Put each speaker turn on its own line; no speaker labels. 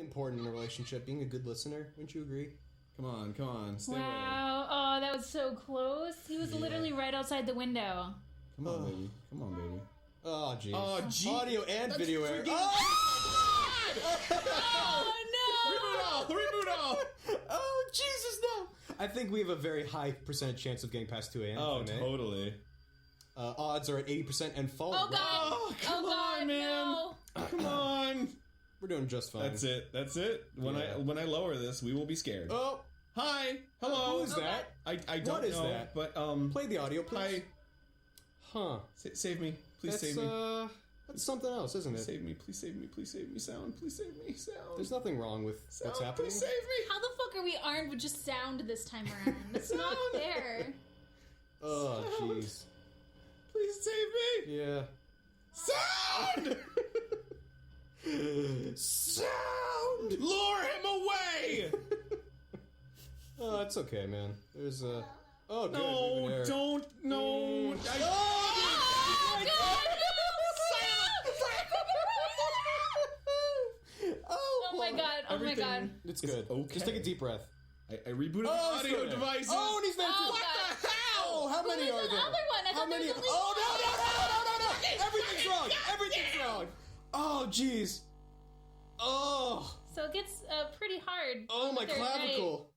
important in a relationship, being a good listener. Wouldn't you agree?
Come on, stay away.
Wow. Oh, that was so close. He was literally right outside the window.
Come on, baby. Come on, baby.
Oh, jeez.
Oh, gee.
Audio and
That's
video error.
freaking-
Oh, no!
Reboot all!
Oh, Jesus, no! I think we have a very high percentage chance of getting past 2 a.m.
Oh,
today.
totally.
Odds are at 80% and falling.
Oh, God!
Oh, come on, man!
No.
Come on!
We're doing just fine.
That's it. When I lower this, we will be scared.
Oh!
Hi! Hello!
Who is that?
I don't
What is
know,
that?
but,
Play the audio, please.
Hi.
Huh.
Save me. Please save me.
That's something else, isn't it?
Save me, please save me, please save me, sound, please save me, sound.
There's nothing wrong with what's happening.
Please save me!
How the fuck are we armed with just sound this time around? That's not fair.
Oh, jeez.
Please save me!
Yeah.
Sound!
Sound!
Lure him away!
Oh, it's okay, man. There's a... Oh, good.
No, don't, no.
Oh,
Oh,
my God. Oh, my God.
It's
It's
good.
okay.
Just take a deep breath.
I rebooted the
Oh,
audio
it's good.
devices.
Oh, and he's there too.
Oh,
what
God.
the hell?
Oh, how many
Who
are
was the
there?
other one? I
How
thought there
many?
was at least
Oh, no! Everything's wrong. Everything's wrong. Oh, jeez. Oh.
So it gets pretty hard.
Oh, my
They're right.
clavicle.